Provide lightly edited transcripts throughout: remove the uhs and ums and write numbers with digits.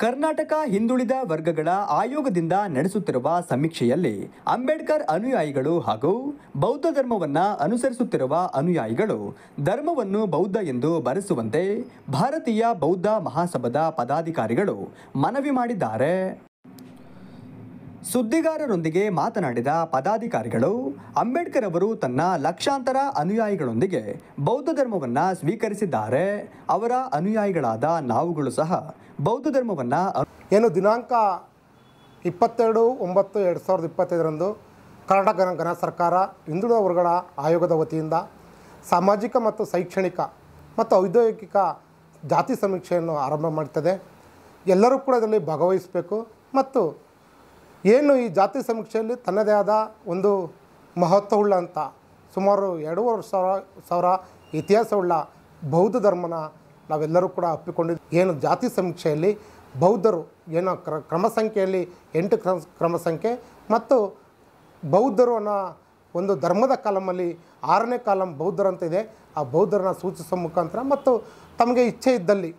ಕರ್ನಾಟಕ ಹಿಂದುಳಿದ ವರ್ಗಗಳ ಆಯೋಗದಿಂದ ನಡೆಸುತ್ತಿರುವ ಸಮೀಕ್ಷೆಯಲ್ಲಿ ಅಂಬೇಡ್ಕರ್ ಅನುಯಾಯಿಗಳು ಹಾಗೂ ಬೌದ್ಧ ಧರ್ಮವನ್ನು ಅನುಸರಿಸುತ್ತಿರುವ ಅನುಯಾಯಿಗಳು ಧರ್ಮವನ್ನು ಬೌದ್ಧ ಎಂದು ಬರೆಸುವಂತೆ ಭಾರತೀಯ ಬೌದ್ಧ ಮಹಾಸಭಾದ ಪದಾಧಿಕಾರಿಗಳು ಮನವಿ ಮಾಡಿದ್ದಾರೆ. ಸುದ್ದಿಗಾರರೊಂದಿಗೆ ಮಾತನಾಡಿದ ಪದಾಧಿಕಾರಿಗಳು, ಅಂಬೇಡ್ಕರ್ ಅವರು ತನ್ನ ಲಕ್ಷಾಂತರ ಅನುಯಾಯಿಗಳೊಂದಿಗೆ ಬೌದ್ಧ ಧರ್ಮವನ್ನು ಸ್ವೀಕರಿಸಿದ್ದಾರೆ. ಅವರ ಅನುಯಾಯಿಗಳಾದ ನಾವುಗಳು ಸಹ ಬೌದ್ಧ ಧರ್ಮವನ್ನು ದಿನಾಂಕ 22/9/2025 ಕರ್ನಾಟಕ ಗಣ ಸರ್ಕಾರ ಹಿಂದುಳಿದ ವರ್ಗಗಳ ಆಯೋಗದ ವತಿಯಿಂದ ಸಾಮಾಜಿಕ ಮತ್ತು ಶೈಕ್ಷಣಿಕ ಮತ್ತು ಔದ್ಯೋಗಿಕ ಜಾತಿ ಸಮೀಕ್ಷೆಯನ್ನು ಆರಂಭ ಮಾಡುತ್ತದೆ. ಎಲ್ಲರೂ ಕೂಡ ಇದರಲ್ಲಿ ಭಾಗವಹಿಸಬೇಕು ಮತ್ತು ಏನು ಈ ಜಾತಿ ಸಮೀಕ್ಷೆಯಲ್ಲಿ ತನ್ನದೇ ಆದ ಒಂದು ಮಹತ್ವವುಳ್ಳಂಥ ಸುಮಾರು 2,500 ಇತಿಹಾಸವುಳ್ಳ ಬೌದ್ಧ ಧರ್ಮನ ನಾವೆಲ್ಲರೂ ಕೂಡ ಒಪ್ಪಿಕೊಂಡಿದ್ದು. ಏನು ಜಾತಿ ಸಮೀಕ್ಷೆಯಲ್ಲಿ ಬೌದ್ಧರು ಏನೋ ಕ್ರಮ ಸಂಖ್ಯೆಯಲ್ಲಿ 8 ಕ್ರಮ ಸಂಖ್ಯೆ ಮತ್ತು ಬೌದ್ಧರು ಅನ್ನೋ ಒಂದು ಧರ್ಮದ ಕಾಲಮಲ್ಲಿ 6ನೇ ಕಾಲಮ್ ಬೌದ್ಧರಂತ ಇದೆ. ಆ ಬೌದ್ಧರನ್ನ ಸೂಚಿಸುವ ಮುಖಾಂತರ ಮತ್ತು ತಮಗೆ ಇಚ್ಛೆ ಇದ್ದಲ್ಲಿ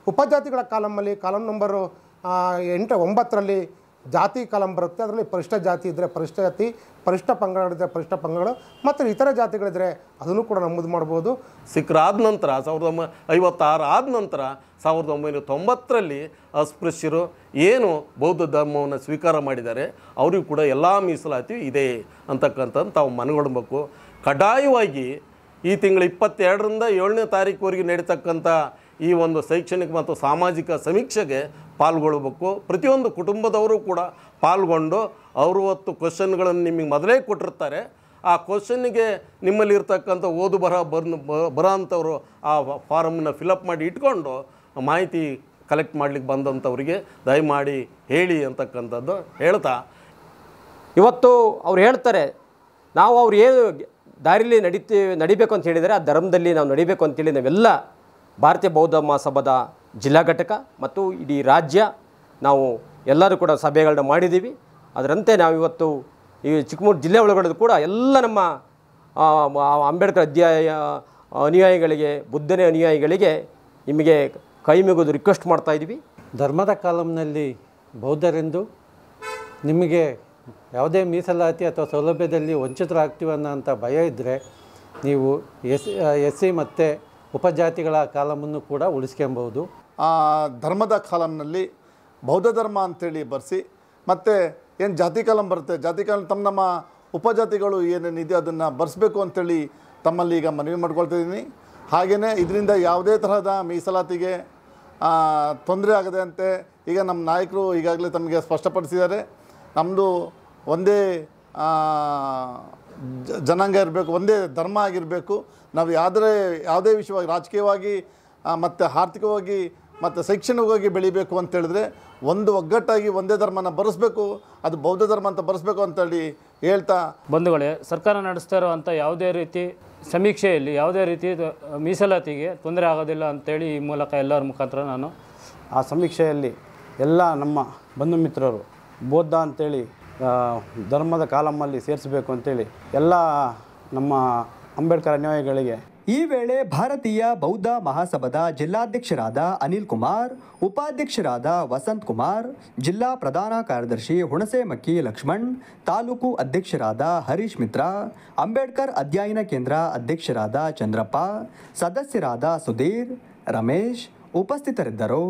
ಉಪಜಾತಿಗಳ ಕಾಲಮಲ್ಲಿ ಕಾಲಮ್ ನಂಬರು 9ರಲ್ಲಿ ಜಾತಿ ಕಾಲಮ್ ಬರುತ್ತೆ. ಅದರಲ್ಲಿ ಪರಿಷ್ಠ ಜಾತಿ ಇದ್ದರೆ ಪರಿಷ್ಠ ಜಾತಿ, ಪರಿಷ್ಠ ಪಂಗಡಗಳಿದ್ದರೆ ಪರಿಷ್ಠ ಪಂಗಡಗಳು ಮತ್ತು ಇತರ ಜಾತಿಗಳಿದ್ದರೆ ಅದನ್ನು ಕೂಡ ನಮೂದು ಮಾಡ್ಬೋದು. ಸಿಖ್ರಾದ ನಂತರ 1956 ಆದ ನಂತರ 1990ರಲ್ಲಿ ಅಸ್ಪೃಶ್ಯರು ಏನು ಬೌದ್ಧ ಧರ್ಮವನ್ನು ಸ್ವೀಕಾರ ಮಾಡಿದ್ದಾರೆ ಅವರಿಗೂ ಕೂಡ ಎಲ್ಲ ಮೀಸಲಾತಿ ಇದೆ ಅಂತಕ್ಕಂಥದ್ದು ತಾವು ಮನಗೊಳ್ಬೇಕು. ಕಡ್ಡಾಯವಾಗಿ ಈ ತಿಂಗಳ 22ರಿಂದ 7ನೇ ತಾರೀಕುವರೆಗೆ ನಡೀತಕ್ಕಂಥ ಈ ಒಂದು ಶೈಕ್ಷಣಿಕ ಮತ್ತು ಸಾಮಾಜಿಕ ಸಮೀಕ್ಷೆಗೆ ಪಾಲ್ಗೊಳ್ಬೇಕು. ಪ್ರತಿಯೊಂದು ಕುಟುಂಬದವರು ಕೂಡ ಪಾಲ್ಗೊಂಡು 60 ಕ್ವಶನ್ಗಳನ್ನು ನಿಮಗೆ ಮೊದಲೇ ಕೊಟ್ಟಿರ್ತಾರೆ. ಆ ಕ್ವಶನ್ನಿಗೆ ನಿಮ್ಮಲ್ಲಿರ್ತಕ್ಕಂಥ ಓದು ಬರ ಅಂಥವರು ಆ ಫಾರಮನ್ನು ಫಿಲಪ್ ಮಾಡಿ ಇಟ್ಕೊಂಡು ಮಾಹಿತಿ ಕಲೆಕ್ಟ್ ಮಾಡಲಿಕ್ಕೆ ಬಂದಂಥವ್ರಿಗೆ ದಯಮಾಡಿ ಹೇಳಿ ಅಂತಕ್ಕಂಥದ್ದು ಹೇಳ್ತಾ, ಇವತ್ತು ಅವ್ರು ಹೇಳ್ತಾರೆ ನಾವು ಅವ್ರು ಏನು ದಾರಿಲಿ ನಡಿಬೇಕು ಅಂತ ಹೇಳಿದರೆ ಆ ಧರ್ಮದಲ್ಲಿ ನಾವು ನಡಿಬೇಕು ಅಂತೇಳಿ ನಾವೆಲ್ಲ ಭಾರತೀಯ ಬೌದ್ಧ ಮಹಾಸಭಾದ ಜಿಲ್ಲಾ ಘಟಕ ಮತ್ತು ಇಡೀ ರಾಜ್ಯ ನಾವು ಎಲ್ಲರೂ ಕೂಡ ಸಭೆಗಳನ್ನ ಮಾಡಿದ್ದೀವಿ. ಅದರಂತೆ ನಾವು ಇವತ್ತು ಈ ಚಿಕ್ಕಮಗಳೂರು ಜಿಲ್ಲೆ ಒಳಗಡೆ ಕೂಡ ಎಲ್ಲ ನಮ್ಮ ಅಂಬೇಡ್ಕರ್ ಅನುಯಾಯಿಗಳಿಗೆ, ಬುದ್ಧನ ಅನುಯಾಯಿಗಳಿಗೆ ನಿಮಗೆ ಕೈ ಮುಗಿದು ರಿಕ್ವೆಸ್ಟ್ ಮಾಡ್ತಾಯಿದ್ವಿ. ಧರ್ಮದ ಕಾಲಂನಲ್ಲಿ ಬೌದ್ಧರೆಂದು ನಿಮಗೆ ಯಾವುದೇ ಮೀಸಲಾತಿ ಅಥವಾ ಸೌಲಭ್ಯದಲ್ಲಿ ವಂಚಿತರಾಗ್ತೀವಿ ಅನ್ನೋಂಥ ಭಯ ಇದ್ದರೆ ನೀವು SC ಮತ್ತು ಉಪಜಾತಿಗಳ ಕಾಲಮನ್ನು ಕೂಡ ಉಳಿಸ್ಕೊಳ್ಬೋದು. ಧರ್ಮದ ಕಾಲಂನಲ್ಲಿ ಬೌದ್ಧ ಧರ್ಮ ಅಂಥೇಳಿ ಬರೆಸಿ, ಮತ್ತು ಏನು ಜಾತಿ ಕಾಲಂ ಬರುತ್ತೆ, ಜಾತಿ ಕಾಲಂ ನಮ್ಮ ಉಪಜಾತಿಗಳು ಏನೇನಿದೆ ಅದನ್ನು ಬರೆಸ್ಬೇಕು ಅಂಥೇಳಿ ತಮ್ಮಲ್ಲಿ ಈಗ ಮನವಿ ಮಾಡ್ಕೊಳ್ತಿದ್ದೀನಿ. ಹಾಗೆಯೇ ಇದರಿಂದ ಯಾವುದೇ ತರಹದ ಮೀಸಲಾತಿಗೆ ತೊಂದರೆ ಆಗದೆ ಅಂತೆ ಈಗ ನಮ್ಮ ನಾಯಕರು ಈಗಾಗಲೇ ತಮಗೆ ಸ್ಪಷ್ಟಪಡಿಸಿದ್ದಾರೆ. ನಮ್ಮದು ಒಂದೇ ಜನಾಂಗ ಇರಬೇಕು, ಒಂದೇ ಧರ್ಮ ಆಗಿರಬೇಕು. ನಾವು ಯಾವುದೇ ವಿಷಯವಾಗಿ ರಾಜಕೀಯವಾಗಿ ಮತ್ತು ಆರ್ಥಿಕವಾಗಿ ಮತ್ತು ಶೈಕ್ಷಣಿಕವಾಗಿ ಬೆಳಿಬೇಕು ಅಂತೇಳಿದ್ರೆ ಒಂದು ಒಗ್ಗಟ್ಟಾಗಿ ಒಂದೇ ಧರ್ಮನ ಬರೆಸ್ಬೇಕು, ಅದು ಬೌದ್ಧ ಧರ್ಮ ಅಂತ ಬರೆಸ್ಬೇಕು ಅಂತೇಳಿ ಹೇಳ್ತಾ, ಬಂಧುಗಳೇ, ಸರ್ಕಾರ ನಡೆಸ್ತಾ ಇರುವಂಥ ಯಾವುದೇ ರೀತಿ ಸಮೀಕ್ಷೆಯಲ್ಲಿ ಯಾವುದೇ ರೀತಿ ಮೀಸಲಾತಿಗೆ ತೊಂದರೆ ಆಗೋದಿಲ್ಲ ಅಂತೇಳಿ ಈ ಮೂಲಕ ಎಲ್ಲರ ಮುಖಾಂತರ ನಾನು ಆ ಸಮೀಕ್ಷೆಯಲ್ಲಿ ಎಲ್ಲ ನಮ್ಮ ಬಂಧು ಮಿತ್ರರು ಬೌದ್ಧ ಅಂತೇಳಿ ಧರ್ಮದ ಕಾಲಮಲ್ಲಿ ಸೇರಿಸಬೇಕು ಅಂತೇಳಿ ಎಲ್ಲ ನಮ್ಮ ಅಂಬೇಡ್ಕರ್ ಅನುಯಾಯಿಗಳಿಗೆ. ಈ ವೇಳೆ ಭಾರತೀಯ ಬೌದ್ಧ ಮಹಾಸಭಾದ ಜಿಲ್ಲಾಧ್ಯಕ್ಷರಾದ ಅನಿಲ್ ಕುಮಾರ್, ಉಪಾಧ್ಯಕ್ಷರಾದ ವಸಂತ್ ಕುಮಾರ್, ಜಿಲ್ಲಾ ಪ್ರಧಾನ ಕಾರ್ಯದರ್ಶಿ ಹುಣಸೆಮಕ್ಕಿ ಲಕ್ಷ್ಮಣ್, ತಾಲೂಕು ಅಧ್ಯಕ್ಷರಾದ ಹರೀಶ್ ಮಿತ್ರ, ಅಂಬೇಡ್ಕರ್ ಅಧ್ಯಯನ ಕೇಂದ್ರ ಅಧ್ಯಕ್ಷರಾದ ಚಂದ್ರಪ್ಪ, ಸದಸ್ಯರಾದ ಸುಧೀರ್, ರಮೇಶ್ ಉಪಸ್ಥಿತರಿದ್ದರು.